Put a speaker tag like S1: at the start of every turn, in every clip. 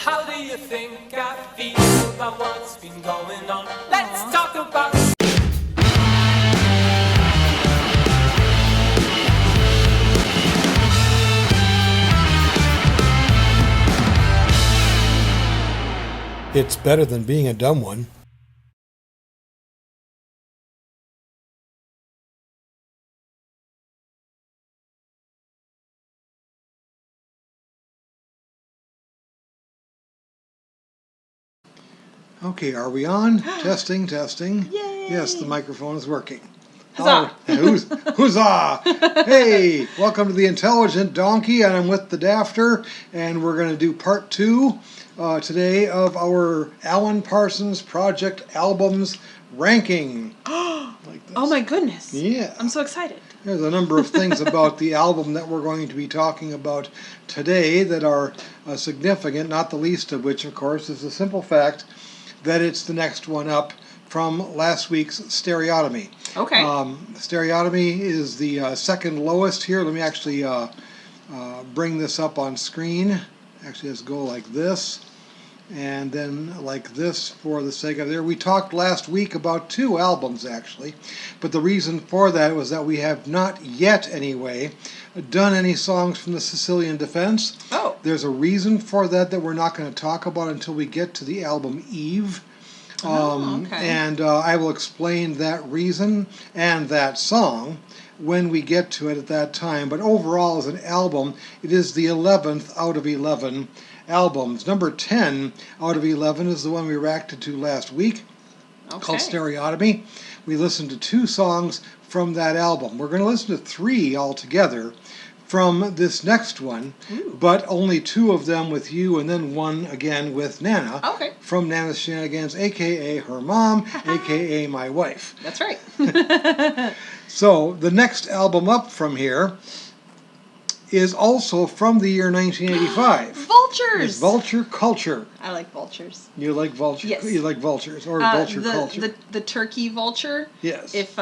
S1: How do you think I feel about what's been going on? Let's talk about.
S2: It's better than being a dumb one. Okay, are we on? Testing, testing.
S3: Yay!
S2: Yes, the microphone is working.
S3: Huzzah!
S2: Huzzah! Hey, welcome to the Intelligent Donkey, and I'm with the Dafter, and we're going to do part 2 today of our Alan Parsons Project albums ranking. Like this.
S3: Oh my goodness.
S2: Yeah.
S3: I'm so excited.
S2: There's a number of things about the album that we're going to be talking about today that are significant, not the least of which, of course, is the simple fact that it's the next one up from last week's Stereotomy.
S3: Okay.
S2: Stereotomy is the second lowest here. Let me actually bring this up on screen. Actually, let's go like this, and then like this for the sake of there. We talked last week about 2 albums, actually, but the reason for that was that we have not yet, anyway, done any songs from the Sicilian Defense.
S3: Oh.
S2: There's a reason for that we're not going to talk about until we get to the album Eve.
S3: Okay.
S2: And I will explain that reason and that song when we get to it at that time. But overall, as an album, it is the 11th out of 11 albums. Number 10 out of 11 is the one we reacted to last week, called Stereotomy. We listened to 2 songs from that album. We're going to listen to 3 altogether from this next one, but only 2 of them with you, and then 1 again with Nana.
S3: Okay.
S2: From Nana's Shenanigans, a.k.a. her mom, a.k.a. my wife.
S3: That's right.
S2: So the next album up from here is also from the year 1985.
S3: Vultures!
S2: It's Vulture Culture.
S3: I like vultures.
S2: You like vultures?
S3: Yes.
S2: You like vultures, or Vulture Culture.
S3: The turkey vulture.
S2: Yes.
S3: If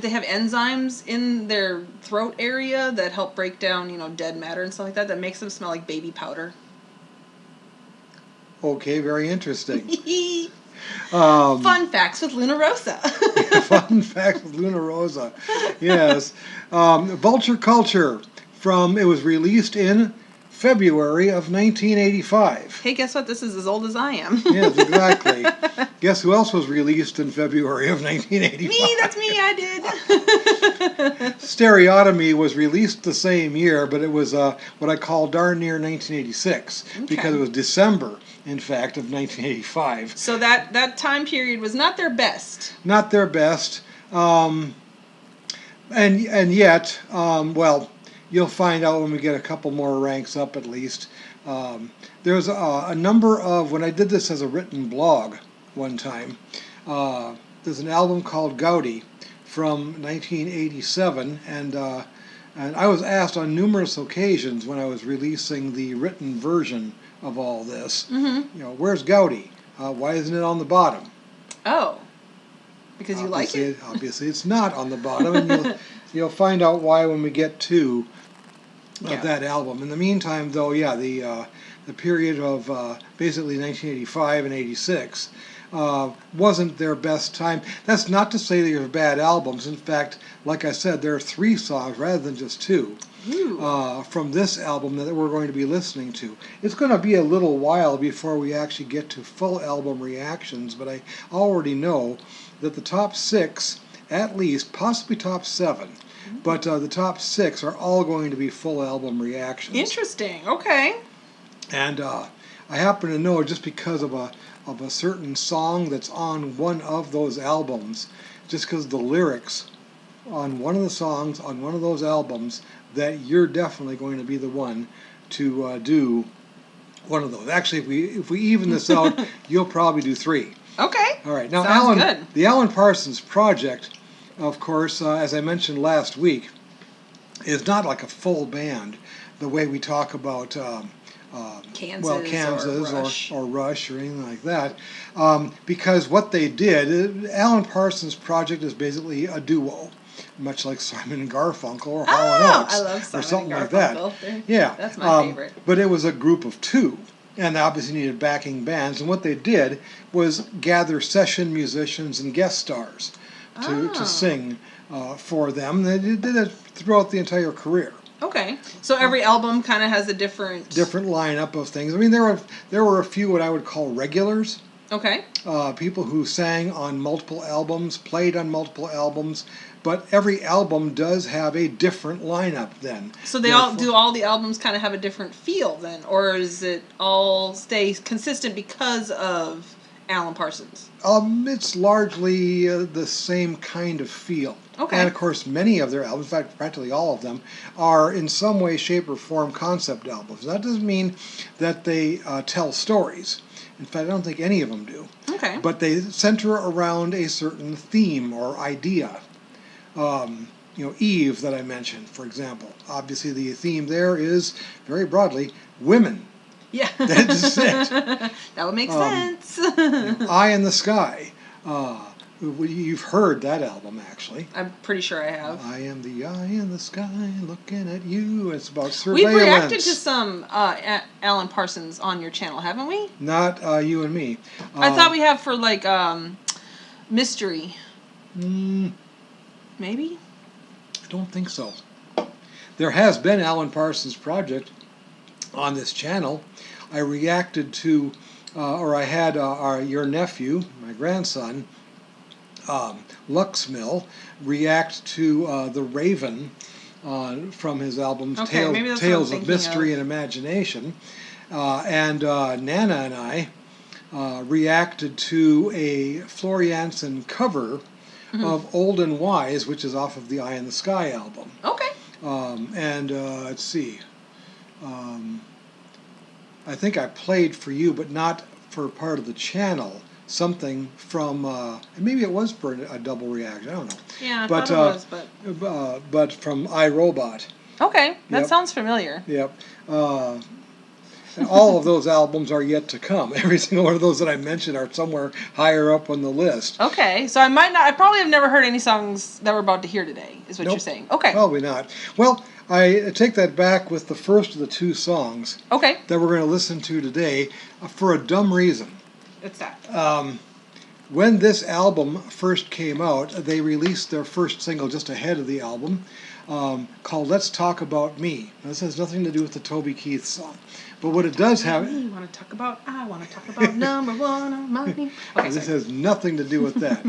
S3: they have enzymes in their throat area that help break down, dead matter and stuff like that makes them smell like baby powder.
S2: Okay, very interesting.
S3: Fun facts with Luna Rosa.
S2: Fun facts with Luna Rosa. Yes. Vulture Culture. It was released in February of 1985.
S3: Hey, guess what? This is as old as I am.
S2: Yes, exactly. Guess who else was released in February of 1985?
S3: Me, that's me, I did.
S2: Stereotomy was released the same year, but it was what I call darn near 1986, because it was December, in fact, of 1985.
S3: So that time period was not their best.
S2: Not their best. And yet, well, you'll find out when we get a couple more ranks up at least. There's a number of, when I did this as a written blog one time, there's an album called Gaudi from 1987, and I was asked on numerous occasions when I was releasing the written version of all this, where's Gaudi? Why isn't it on the bottom?
S3: Oh, because you like it?
S2: Obviously it's not on the bottom, and you'll find out why when we get to that album. In the meantime, though, the period of basically 1985 and 86 wasn't their best time. That's not to say they're bad albums. In fact, like I said, there are 3 songs rather than just 2 from this album that we're going to be listening to. It's going to be a little while before we actually get to full album reactions, but I already know that the top 6, at least, possibly top 7, but the top 6 are all going to be full album reactions.
S3: Interesting. Okay.
S2: And I happen to know, just because of a certain song that's on one of those albums, just because of the lyrics on one of the songs on one of those albums, that you're definitely going to be the one to do one of those. Actually, if we even this out, you'll probably do 3.
S3: Okay.
S2: All right. Now,
S3: Sounds good.
S2: The Alan Parsons Project, of course, as I mentioned last week, is not like a full band the way we talk about Kansas or Rush or anything like that, because what they did, Alan Parsons Project is basically a duo. much like Simon and Garfunkel or Hall & Oates,
S3: I love
S2: or
S3: Simon
S2: something
S3: and
S2: like that.
S3: Garfunkel.
S2: Yeah,
S3: That's my favorite.
S2: But it was a group of two, and they obviously needed backing bands. And what they did was gather session musicians and guest stars to sing for them. They did it throughout the entire career.
S3: Okay, so every album kind of has a different
S2: lineup of things. I mean, there were a few what I would call regulars.
S3: Okay.
S2: People who sang on multiple albums, played on multiple albums, but every album does have a different lineup then.
S3: So all the albums kind of have a different feel then, or is it all stay consistent because of Alan Parsons?
S2: It's largely the same kind of feel.
S3: Okay.
S2: And of course, many of their albums, in fact, practically all of them, are in some way, shape, or form concept albums. That doesn't mean that they tell stories. In fact, I don't think any of them do.
S3: Okay.
S2: But they center around a certain theme or idea. Eve that I mentioned, for example. Obviously, the theme there is, very broadly, women.
S3: Yeah.
S2: That's it.
S3: That would make sense.
S2: Eye in the Sky. You've heard that album, actually.
S3: I'm pretty sure I have.
S2: I am the eye in the sky looking at you. It's about surveillance.
S3: We've reacted to some Alan Parsons on your channel, haven't we?
S2: Not you and me.
S3: I thought we have for like mystery. Maybe?
S2: I don't think so. There has been Alan Parsons Project on this channel. I reacted to, or I had your nephew, my grandson, Luxmill, react to The Raven from his album Tales of Mystery and Imagination. And Nana and I reacted to a Florianson cover of Old and Wise, which is off of the Eye in the Sky album.
S3: Okay.
S2: Let's see. I think I played for you, but not for part of the channel, something from, maybe it was for a double reaction, I don't know.
S3: Yeah, I thought it was,
S2: but from iRobot.
S3: Okay, that
S2: Yep.
S3: sounds familiar.
S2: Yep. And all of those albums are yet to come. Every single one of those that I mentioned are somewhere higher up on the list.
S3: Okay, so I probably have never heard any songs that we're about to hear today, is what
S2: Nope.
S3: you're saying. Okay.
S2: Probably not. Well, I take that back with the first of the two songs
S3: Okay.
S2: that we're going to listen to today for a dumb reason.
S3: What's that?
S2: When this album first came out, they released their first single just ahead of the album called Let's Talk About Me. Now, this has nothing to do with the Toby Keith song. But what it does have...
S3: I want to talk about number one on my knee. Okay,
S2: this
S3: sorry.
S2: has nothing to do with that.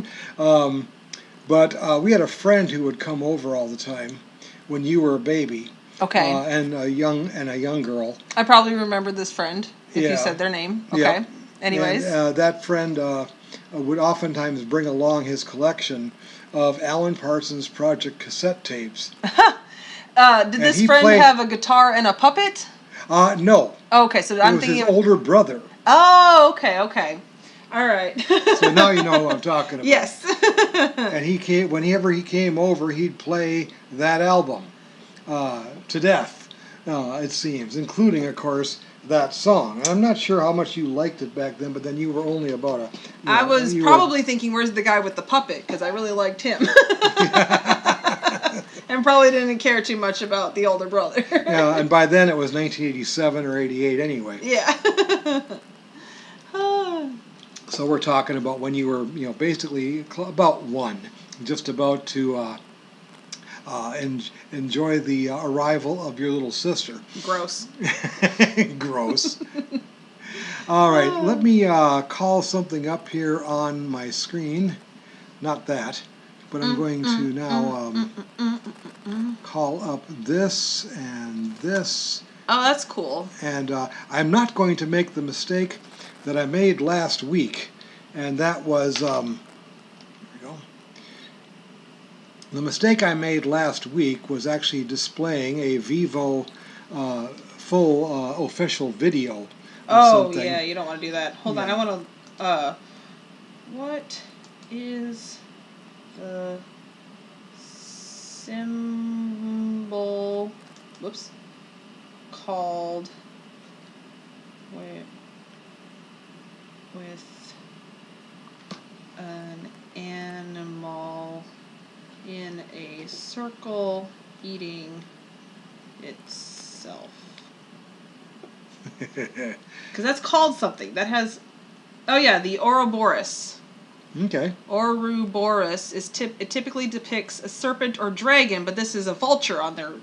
S2: But we had a friend who would come over all the time when you were a baby.
S3: Okay.
S2: And a young girl.
S3: I probably remember this friend if
S2: Yeah.
S3: you said their name. Okay.
S2: Yeah.
S3: Anyways.
S2: And, that friend would oftentimes bring along his collection of Alan Parsons Project cassette tapes.
S3: Did this friend have a guitar and a puppet?
S2: No.
S3: Oh, okay, so I'm thinking
S2: his older brother.
S3: Oh, okay. All right.
S2: So now you know who I'm talking about.
S3: Yes.
S2: And whenever he came over, he'd play that album to death, it seems, including, of course, that song. And I'm not sure how much you liked it back then, but then you were only about
S3: I was probably thinking, where's the guy with the puppet? Because I really liked him. And probably didn't care too much about the older brother.
S2: Yeah, and by then it was 1987 or 88 anyway.
S3: Yeah.
S2: So we're talking about when you were, basically about one, just about to enjoy the arrival of your little sister.
S3: Gross.
S2: Gross. All right, let me call something up here on my screen. Not that, but I'm going to now call up this and this.
S3: Oh, that's cool.
S2: And I'm not going to make the mistake that I made last week, and that was, here we go. The mistake I made last week was actually displaying a Vivo full official video.
S3: Oh, yeah, you don't want to do that. Hold on, I want to, what is the symbol, called, with an animal in a circle eating itself. Because that's called something. That has... Oh yeah, the Ouroboros.
S2: Okay.
S3: Ouroboros is it typically depicts a serpent or dragon, but this is a vulture on their...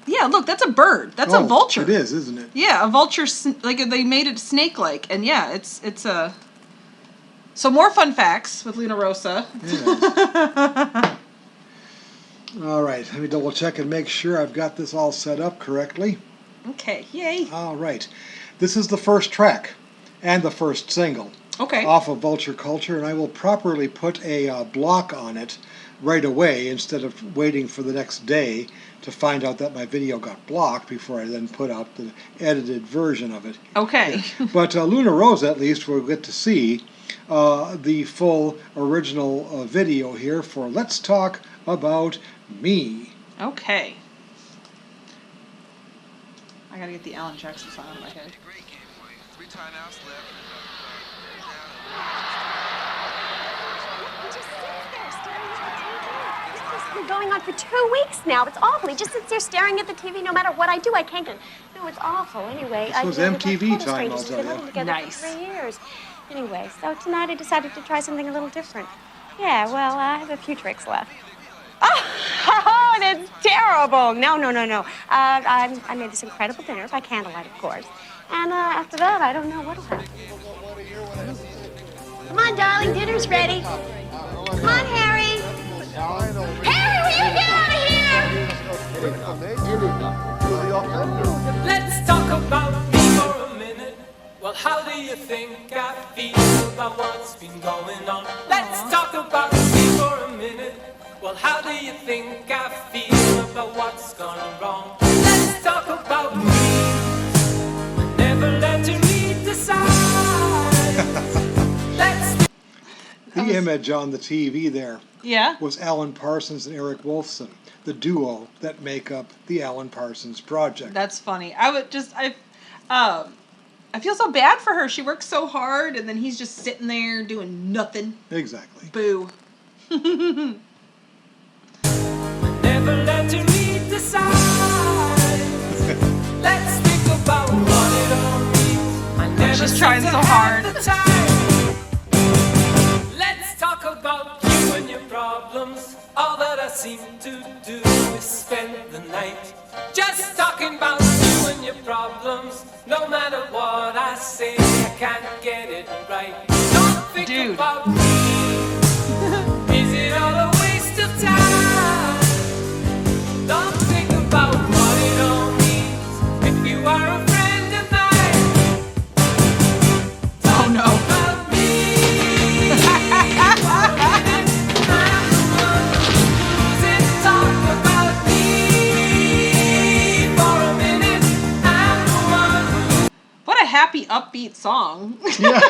S3: Yeah, look, that's a bird. That's a vulture.
S2: It is, isn't it?
S3: Yeah, a vulture, like they made it snake-like, and yeah, it's a... So more fun facts with Luna Rosa.
S2: Yeah. All right, let me double check and make sure I've got this all set up correctly.
S3: Okay, yay.
S2: All right. This is the first track and the first single
S3: Okay.
S2: off of Vulture Culture, and I will properly put a block on it right away instead of waiting for the next day to find out that my video got blocked before I then put out the edited version of it.
S3: Okay.
S2: Yeah. But Luna Rosa, at least, we'll get to see the full original video here for Let's Talk About Me.
S3: Okay. I gotta get the Alan Jackson song out of my head.
S4: Been going on for 2 weeks now. It's awful. He just sits there staring at the TV. No matter what I do, I can't get... No, it's awful. Anyway,
S2: This was MTV time, I'll tell
S4: We've been living
S2: you.
S4: together
S3: Nice.
S4: for 3 years. Anyway, so tonight I decided to try something a little different. Yeah, well, I have a few tricks left. Oh, that's terrible. No. I made this incredible dinner by candlelight, of course. And after that, I don't know what'll happen. Come on, darling, dinner's ready. Come on, Harry. Harry, will you get out of here?
S1: Let's talk about me for a minute. Well, how do you think I feel about what's been going on? Let's talk about me for a minute. Well, how do you think I feel about what's gone wrong? Let's talk about me. I never let you decide.
S2: The image on the TV there
S3: Yeah?
S2: was Alan Parsons and Eric Wolfson, the duo that make up the Alan Parsons Project.
S3: That's funny. I feel so bad for her. She works so hard, and then he's just sitting there doing nothing.
S2: Exactly.
S3: Boo.
S1: Never let you decide. Let's think about what it all means. I never
S3: She's trying
S1: seem
S3: so
S1: to
S3: hard.
S1: have the time. Let's talk about you and your problems. All that I seem to do is spend the night just talking about you and your problems. No matter what I say, I can't get it right. Don't think
S3: Dude.
S1: about me. Is it all a waste of time? Don't think about what it all means. If you are a friend of mine,
S3: Oh no.
S1: about me. I'm the one who's in. Talk about me for a minute. I'm the one who.
S3: What a happy, upbeat song.
S2: Yeah.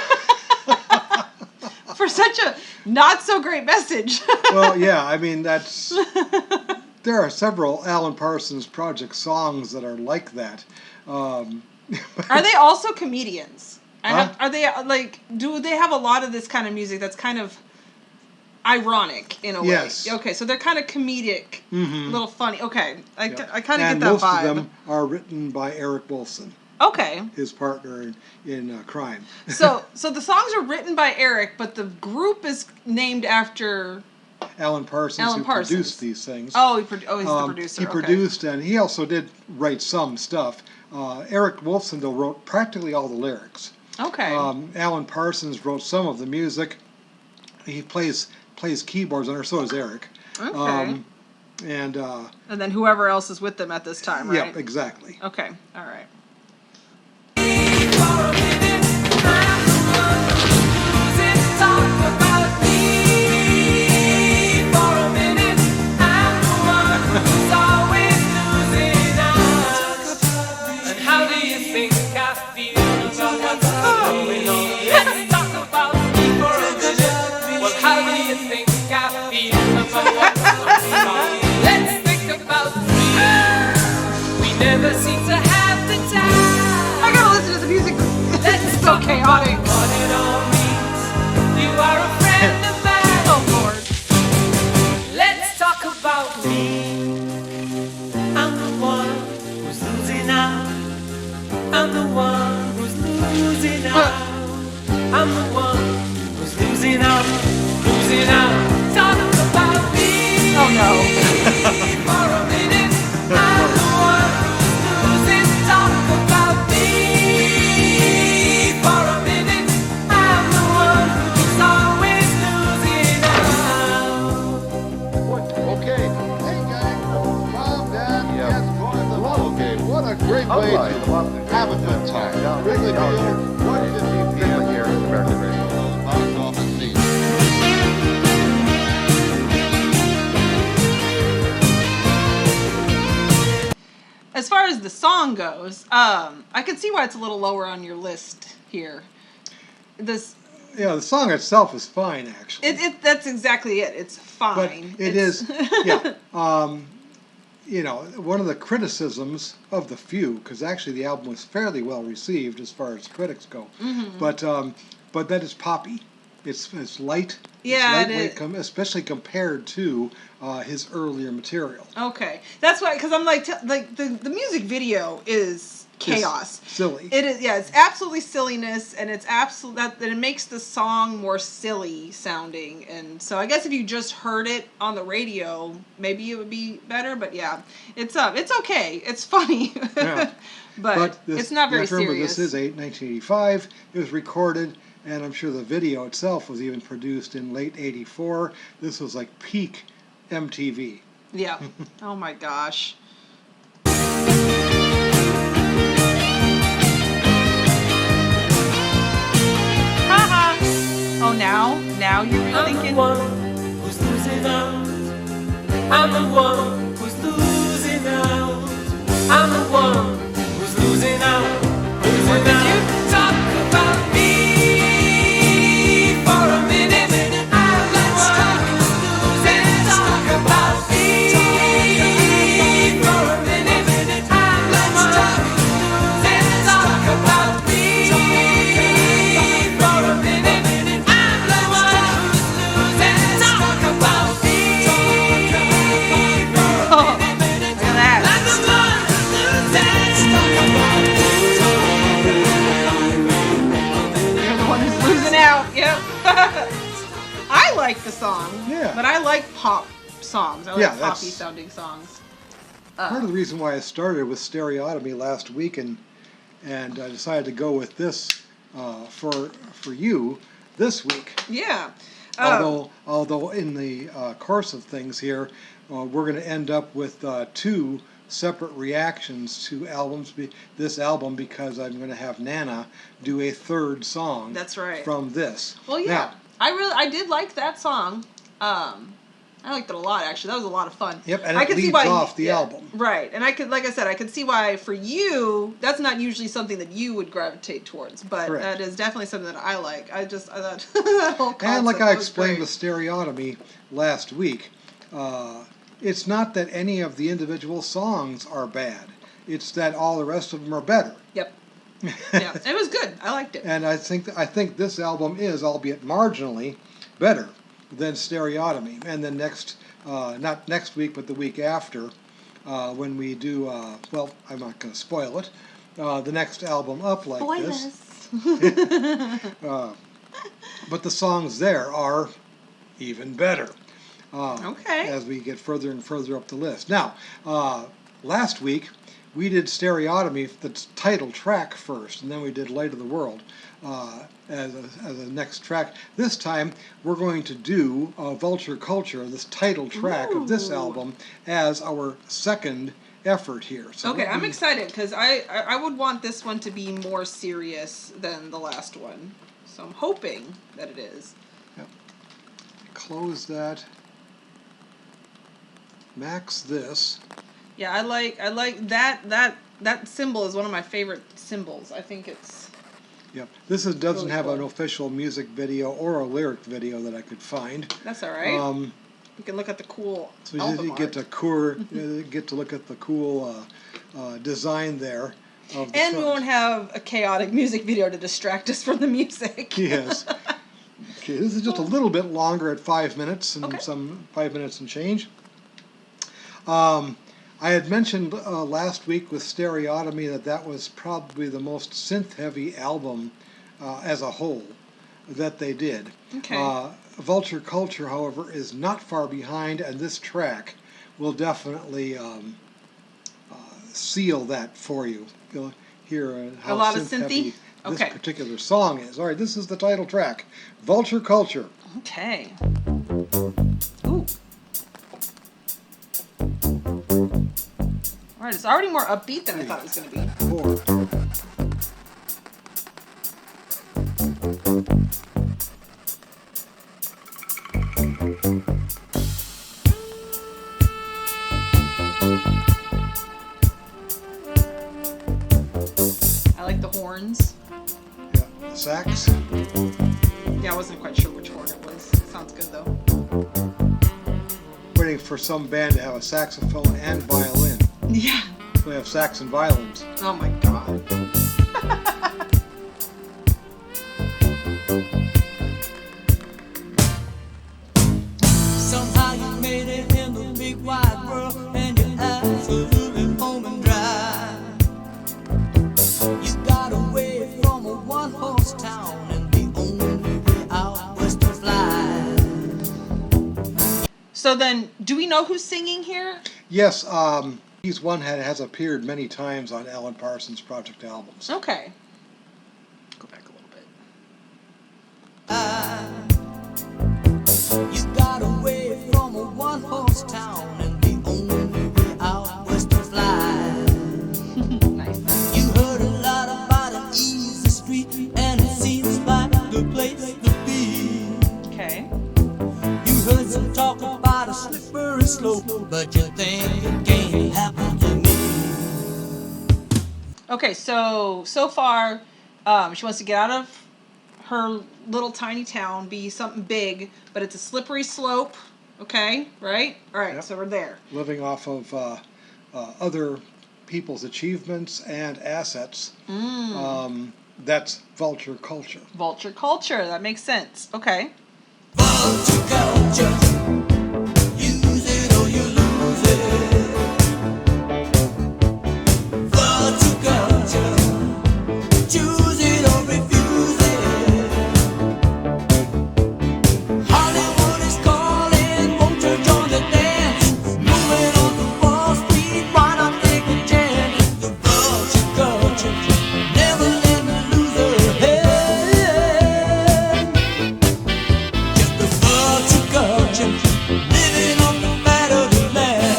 S3: For such a not so great message.
S2: Well, yeah, I mean, that's... There are several Alan Parsons Project songs that are like that.
S3: Are they also comedians?
S2: Huh?
S3: Are they like? Do they have a lot of this kind of music that's kind of ironic in a way?
S2: Yes.
S3: Okay, so they're kind of comedic, a little funny. Okay, I kind of get
S2: And
S3: that
S2: most
S3: vibe.
S2: of them are written by Eric Wolfson,
S3: Okay,
S2: his partner in crime.
S3: so the songs are written by Eric, but the group is named after.
S2: Alan Parsons,
S3: Alan
S2: who
S3: Parsons.
S2: produced these things.
S3: Oh, he's the producer.
S2: He
S3: okay.
S2: produced, and he also did write some stuff. Eric Wolfson, though, wrote practically all the lyrics.
S3: Okay.
S2: Alan Parsons wrote some of the music. He plays keyboards on her, so does Eric.
S3: Okay.
S2: And
S3: then whoever else is with them at this time, right?
S2: yeah, exactly.
S3: Okay. All right.
S1: Let's think about me. We never seem to have the time.
S5: way to have a good time. Wrigley Field, 1:50 p.m.
S6: here at American Radio.
S5: Box office seats.
S3: As far as the song goes, I can see why it's a little lower on your list here. This
S2: Yeah, the song itself is fine, actually.
S3: that's exactly it. It's
S2: But
S3: fine.
S2: it
S3: It's-
S2: is, yeah. You know, one of the criticisms of the few, because actually the album was fairly well received as far as critics go, but that it's poppy. It's light.
S3: Yeah,
S2: it's
S3: it
S2: lightweight, especially compared to his earlier material.
S3: Okay, that's why. Because I'm like the music video is chaos.
S2: It's silly.
S3: It is, yeah. It's absolutely silliness, and it's that it makes the song more silly sounding. And so I guess if you just heard it on the radio, maybe it would be better. But yeah, it's okay. It's funny,
S2: Yeah.
S3: but
S2: this,
S3: it's not very
S2: you have to remember,
S3: serious.
S2: this is 1985. It was recorded, and I'm sure the video itself was even produced in late '84. This was like peak MTV.
S3: Yeah. Oh my gosh. Haha. Oh, now you're
S1: I'm the
S3: thinking.
S1: one who's losing out. I'm the one who's losing out. I'm the one who's losing out. Losing out. Talk about me for a minute. I'm the one who's losing. Talk about me for a minute. I'm the one who's losing. Talk about me for a minute. I'm the one who's losing. Talk about me for a minute.
S3: Look at that.
S1: I'm the one who's losing. Talk about me.
S3: You're the one who's losing out. Yep. I like the song.
S2: Yeah.
S3: But I like pop songs. I like
S2: Yeah,
S3: poppy
S2: that's-
S3: sounding songs.
S2: Part of the reason why I started with Stereotomy last week and I decided to go with this for you this week.
S3: Yeah.
S2: Although in the course of things here, we're going to end up with two separate reactions to this album because I'm going to have Nana do a third song.
S3: That's right.
S2: From this.
S3: Well, yeah.
S2: Now,
S3: I did like that song. I liked it a lot, actually. That was a lot of fun.
S2: Yep, and
S3: I
S2: it
S3: could see
S2: leads
S3: why,
S2: off the album.
S3: Right, and like I said, I could see why for you, that's not usually something that you would gravitate towards, but
S2: Correct.
S3: that is definitely something that I like. I thought that whole concept
S2: And like I
S3: was
S2: explained
S3: great.
S2: with Stereotomy last week, it's not that any of the individual songs are bad. It's that all the rest of them are better.
S3: Yep. Yeah, it was good. I liked it.
S2: And I think this album is, albeit marginally, better than Stereotomy. And then not next week, but the week after, when we do, well, I'm not going to spoil it, the next album up like this. But the songs there are even better.
S3: Okay.
S2: As we get further and further up the list. Now, last week, we did Stereotomy, the title track first, and then we did Light of the World as a next track. This time, we're going to do Vulture Culture, this title track of this album, as our second effort here. So
S3: Okay, I'm excited because I would want this one to be more serious than the last one. So I'm hoping that it is.
S2: Close that. Max this.
S3: Yeah, I like that symbol is one of my favorite symbols. I think it's
S2: Yep. This doesn't
S3: Really
S2: have an
S3: cool.
S2: official music video or a lyric video that I could find.
S3: that's all right. You can look at the cool
S2: So
S3: album
S2: you get
S3: art.
S2: get to look at the cool design there of the
S3: And we
S2: front.
S3: won't have a chaotic music video to distract us from the music.
S2: Yes. Okay, this is just a little bit longer at 5 minutes and
S3: Okay.
S2: 5 minutes and change. I had mentioned last week with Stereotomy that was probably the most synth-heavy album as a whole that they did.
S3: Okay.
S2: Vulture Culture, however, is not far behind, and this track will definitely seal that for you. You'll hear how
S3: A lot of
S2: synth-heavy
S3: synthy?
S2: this
S3: Okay.
S2: particular song is. All right, this is the title track, Vulture Culture.
S3: Okay. Ooh. All right, it's already more upbeat than I thought it was going to be.
S2: 4.
S3: I like the horns.
S2: Yeah, the sax.
S3: Yeah, I wasn't quite sure which horn it was. Sounds good though.
S2: Waiting for some band to have a saxophone and violin.
S3: Yeah.
S2: We have sax and violins.
S3: Oh my god.
S1: Somehow you made it in the big wide world, and you're absolutely home and dry. You got away from a one-horse town, and the only way out was to fly.
S3: So then, do we know who's singing here?
S2: Yes, he's one that has appeared many times on Alan Parsons Project albums.
S3: Okay. Go back a little bit.
S1: You got away from a one-horse town, and the only way out was to fly.
S3: Nice.
S1: You heard a lot about an easy street, and it seems like the place to be.
S3: Okay.
S1: You heard some talk about a slippery slope, but you think it can't happen to me.
S3: Okay, so far, she wants to get out of her little tiny town, be something big, but it's a slippery slope. Okay, right? All right,
S2: Yep.
S3: so we're there.
S2: Living off of other people's achievements and assets. That's vulture culture.
S3: Vulture culture, that makes sense. Okay.
S1: Vulture culture, use it or you lose it. Vulture culture, choose it or refuse it. Hollywood is calling, won't you join the dance? Moving on the Wall Street, why not take a chance? The vulture culture, never let me lose her head. Just the vulture culture, living on the fat of the land.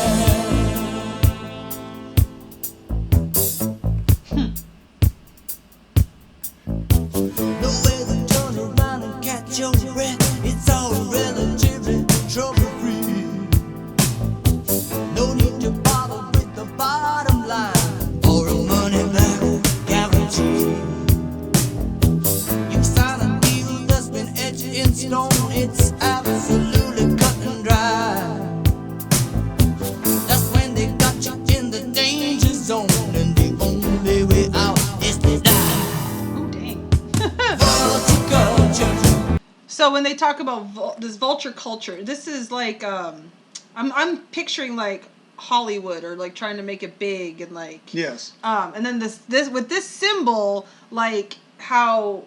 S1: No way to turn around and catch your breath. It's all relatively trouble-free. No need to bother with the bottom line or a money-back guarantee. You sign a deal that's been etched in stone. It's absolutely cut and dry. That's when they got you in the danger zone, and the only way out is to die.
S3: Oh, dang.
S1: Vulture culture.
S3: So when they talk about this vulture culture, this is like, I'm picturing like Hollywood or like trying to make it big and like,
S2: Yes.
S3: and then this with this symbol, like how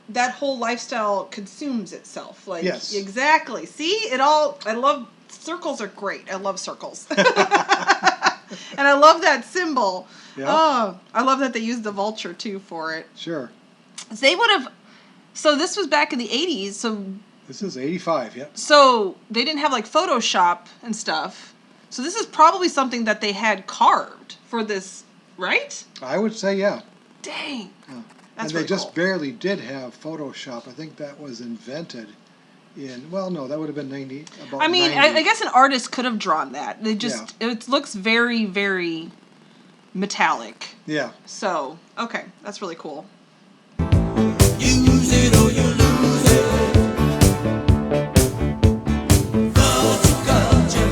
S3: that whole lifestyle consumes itself. Like,
S2: Yes.
S3: exactly. See, it all. I love circles are great. I love circles, and I love that symbol.
S2: Yeah.
S3: Oh, I love that they used the vulture too for it.
S2: Sure.
S3: They would have. So this was back in the 80s.
S2: This is 85, yep.
S3: So they didn't have like Photoshop and stuff. So this is probably something that they had carved for this, right?
S2: I would say, yeah.
S3: Dang.
S2: Yeah.
S3: That's
S2: and they
S3: really
S2: just
S3: cool.
S2: barely did have Photoshop. I think that was invented in, well, no, that would have been 90. About
S3: I mean,
S2: 90.
S3: I guess an artist could have drawn that. They just, it looks very, very metallic.
S2: Yeah.
S3: So, okay, that's really cool.
S1: Use it or you lose it. Vulture culture,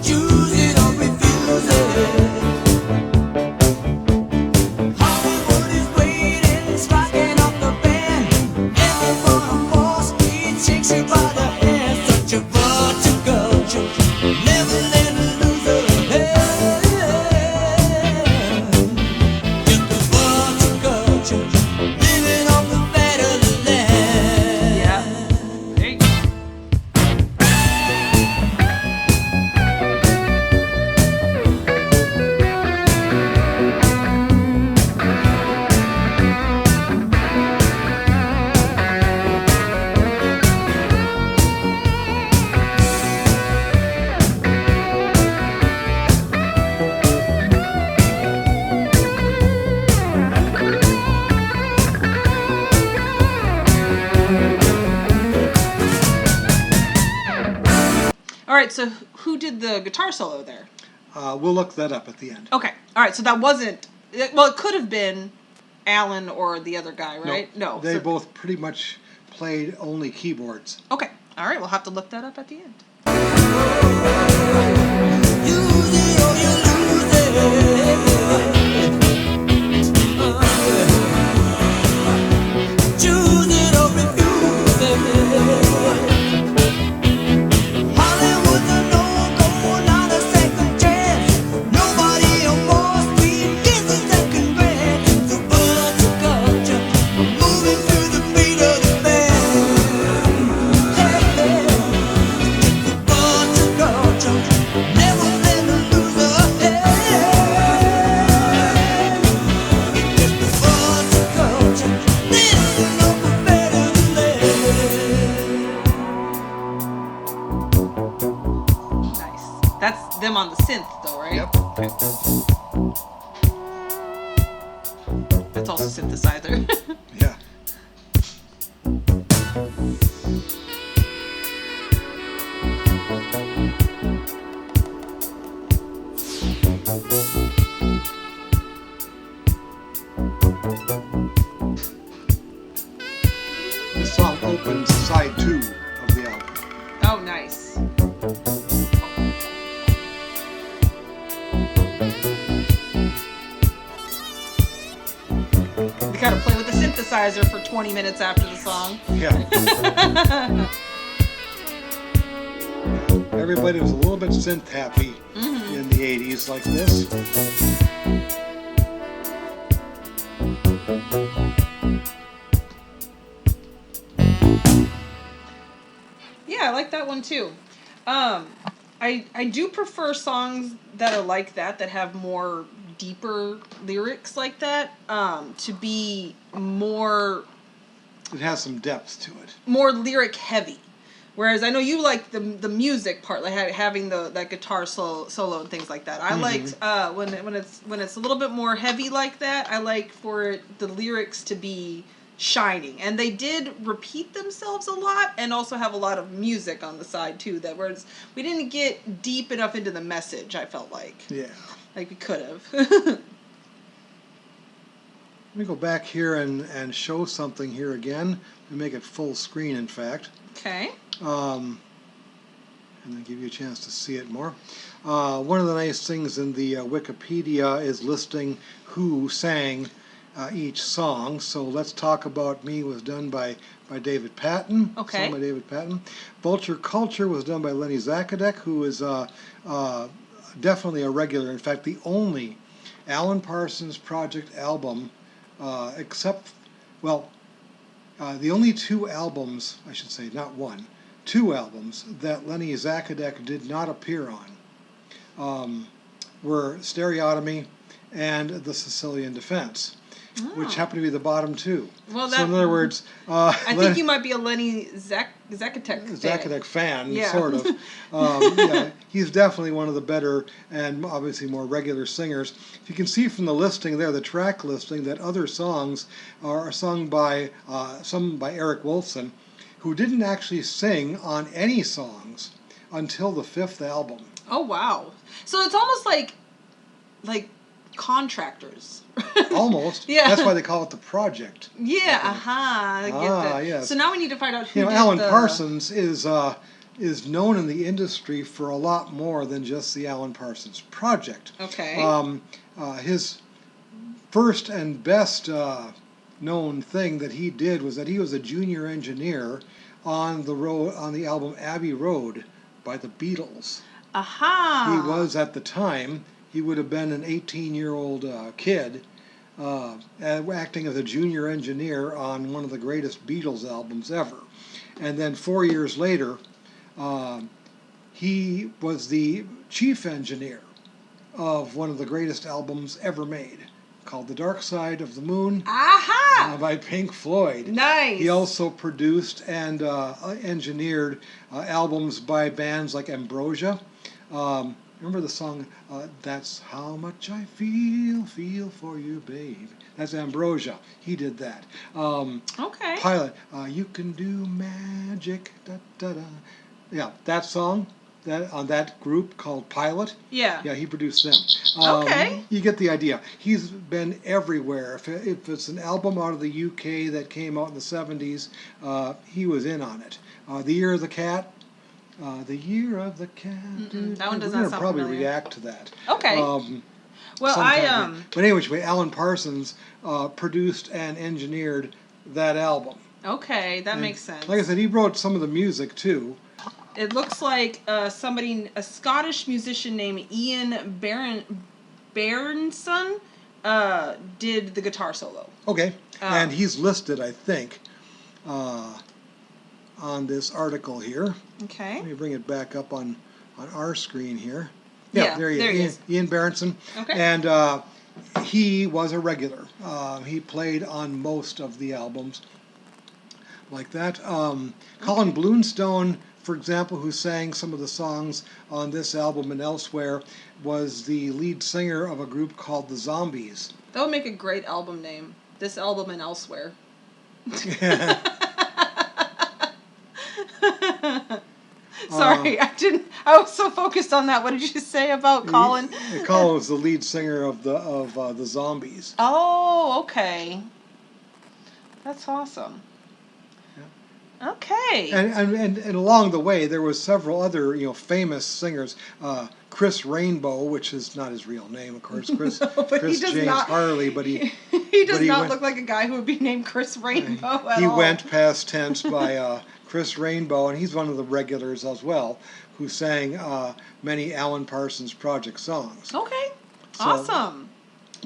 S1: choose it or refuse it. Hollywood is waiting, striking up the band. Everyone on Wall Street shakes you by the hand. Such a vulture culture, never let her lose her head. Just a vulture culture, living on the fat of the
S3: right, so who did the guitar solo there?
S2: We'll look that up at the end.
S3: Okay. All right, so that wasn't... Well, it could have been Alan or the other guy, right? No.
S2: They
S3: so,
S2: both pretty much played only keyboards.
S3: Okay. All right, we'll have to look that up at the end. That's them on the synth, though, right?
S2: Yep.
S3: Okay. That's also synthesizer.
S2: Yeah. This song opens side 2 of the album.
S3: Oh, nice. We gotta play with the synthesizer for 20 minutes after the song.
S2: Yeah. Everybody was a little bit synth happy in the 80s like this.
S3: Yeah, I like that one too. I do prefer songs that are like that have more deeper lyrics like that, to be more
S2: It has some depth to it.
S3: lyric heavy. Whereas I know you like the music part, like having that guitar solo and things like that. I liked when it's a little bit more heavy like that. I like for the lyrics to be shining, and they did repeat themselves a lot, and also have a lot of music on the side too. That whereas we didn't get deep enough into the message, I felt like
S2: Yeah.
S3: we could have.
S2: Let me go back here and show something here again. And make it full screen, in fact.
S3: Okay.
S2: And then give you a chance to see it more. One of the nice things in the Wikipedia is listing who sang each song. So Let's Talk About Me was done by David Patton.
S3: Okay.
S2: Sung by David Patton. Vulture Culture was done by Lenny Zakadek, who is definitely a regular. In fact, the only Alan Parsons Project album, the only 2 albums, I should say, not one, 2 albums that Lenny Zakadek did not appear on were Stereotomy and The Sicilian Defense, which happened to be the bottom 2.
S3: Well,
S2: so in other words,
S3: I think you might be a Lenny Zakadek
S2: fan,
S3: Yeah.
S2: sort of. Yeah, he's definitely one of the better and obviously more regular singers. You can see from the listing there, the track listing, that other songs are sung by some by Eric Wolfson, who didn't actually sing on any songs until the 5th album.
S3: Oh wow! So it's almost like contractors.
S2: Almost.
S3: Yeah.
S2: That's why they call it the project.
S3: Yeah. I get that.
S2: Yes.
S3: So now we need to find out who. Did
S2: Alan Parsons is known in the industry for a lot more than just the Alan Parsons Project.
S3: Okay.
S2: His first and best known thing that he did was that he was a junior engineer on the album Abbey Road by the Beatles.
S3: Aha.
S2: He was at the time. He would have been an 18-year-old kid acting as a junior engineer on one of the greatest Beatles albums ever. And then 4 years later, he was the chief engineer of one of the greatest albums ever made, called The Dark Side of the Moon.
S3: Aha!
S2: By Pink Floyd.
S3: Nice.
S2: He also produced and engineered albums by bands like Ambrosia. Remember the song, That's How Much I Feel for You, Babe. That's Ambrosia. He did that.
S3: Okay.
S2: Pilot, You Can Do Magic, da da da. Yeah, that song, on that group called Pilot.
S3: Yeah.
S2: Yeah, he produced them.
S3: Okay.
S2: You get the idea. He's been everywhere. If it's an album out of the UK that came out in the 70s, he was in on it. The Year of the Cat. The Year of the Cat.
S3: That one does
S2: We're
S3: not
S2: gonna
S3: sound
S2: probably
S3: familiar.
S2: react to that.
S3: Okay. Well,
S2: Sometime. But anyway, Alan Parsons produced and engineered that album.
S3: Okay, that makes sense.
S2: Like I said, he wrote some of the music too.
S3: It looks like a Scottish musician named Ian Berenson, did the guitar solo.
S2: Okay, and he's listed, I think, on this article here.
S3: Okay.
S2: Let me bring it back up on our screen here.
S3: Yeah,
S2: there he
S3: is.
S2: Ian Berenson.
S3: Okay.
S2: And he was a regular. He played on most of the albums like that. Colin Blunstone, for example, who sang some of the songs on this album and elsewhere, was the lead singer of a group called the Zombies.
S3: That would make a great album name. This album and elsewhere. Sorry, I was so focused on that. What did you say about Colin?
S2: Colin was the lead singer of the Zombies.
S3: Oh, okay. That's awesome. Yeah. Okay.
S2: And along the way, there was several other famous singers. Chris Rainbow, which is not his real name, of course. Chris James Harley, but he
S3: does not look like a guy who would be named Chris Rainbow at all.
S2: He went past tense by Chris Rainbow, and he's one of the regulars as well, who sang many Alan Parsons Project songs.
S3: Okay,
S2: so,
S3: awesome.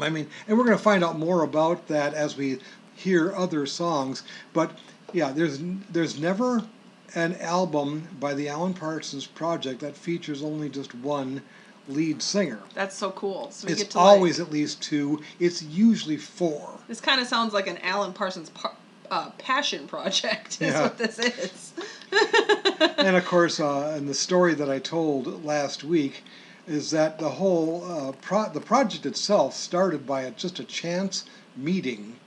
S2: I mean, and we're going to find out more about that as we hear other songs. But yeah, there's never an album by the Alan Parsons Project that features only just one lead singer.
S3: That's so cool. So
S2: it's always at least two. It's usually four.
S3: This kind of sounds like an Alan Parsons passion project is what this is.
S2: And of course, and the story that I told last week is that the whole the project itself started by just a chance meeting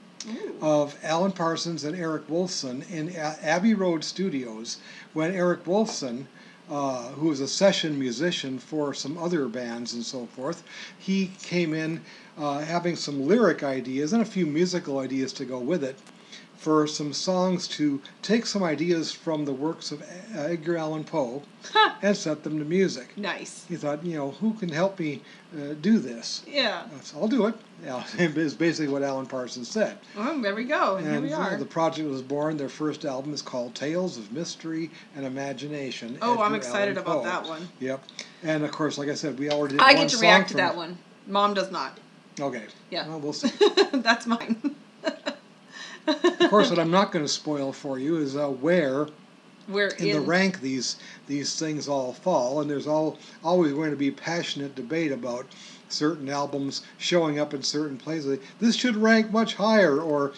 S2: of Alan Parsons and Eric Wolfson in Abbey Road Studios when Eric Wolfson, who was a session musician for some other bands and so forth, he came in having some lyric ideas and a few musical ideas to go with it for some songs to take some ideas from the works of Edgar Allan Poe and set them to music.
S3: Nice.
S2: He thought, who can help me do this?
S3: Yeah.
S2: So I'll do it. Is basically what Alan Parsons said.
S3: Well, there we go. And here we are.
S2: The project was born. Their first album is called Tales of Mystery and Imagination.
S3: Oh,
S2: Edgar
S3: I'm excited
S2: Allan
S3: about
S2: Poe.
S3: that one.
S2: Yep. And of course, like I said, we already did
S3: I
S2: one
S3: get to
S2: song
S3: react to
S2: from
S3: that one. Mom does not.
S2: Okay.
S3: Yeah.
S2: Well, we'll see.
S3: That's mine.
S2: Of course, what I'm not going to spoil for you is where in the rank these things all fall, and there's always going to be passionate debate about certain albums showing up in certain places. This should rank much higher, or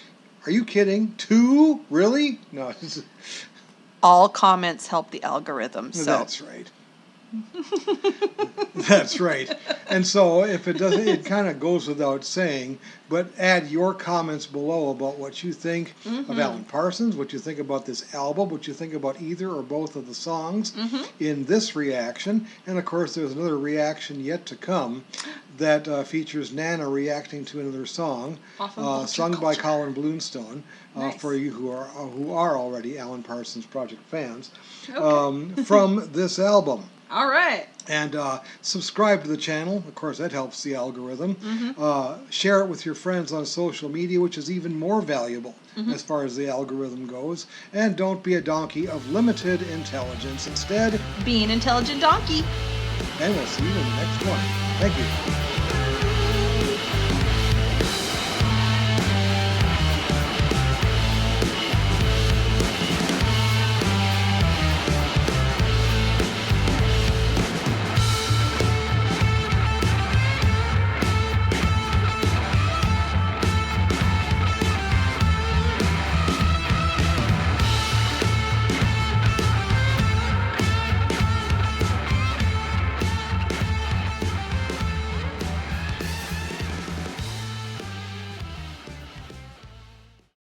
S2: are you kidding? 2? Really? No.
S3: All comments help the algorithm. So
S2: That's right. That's right. And so if it doesn't, it kind of goes without saying, but add your comments below about what you think of Alan Parsons, what you think about this album, what you think about either or both of the songs in this reaction. And of course, there's another reaction yet to come that features Nana reacting to another song sung by Colin Blunstone.
S3: Nice.
S2: For you who are already Alan Parsons Project fans, from this album.
S3: All right.
S2: And subscribe to the channel. Of course, that helps the algorithm. Share it with your friends on social media, which is even more valuable as far as the algorithm goes. And don't be a donkey of limited intelligence. Instead,
S3: Be an intelligent donkey.
S2: and we'll see you in the next one. Thank you.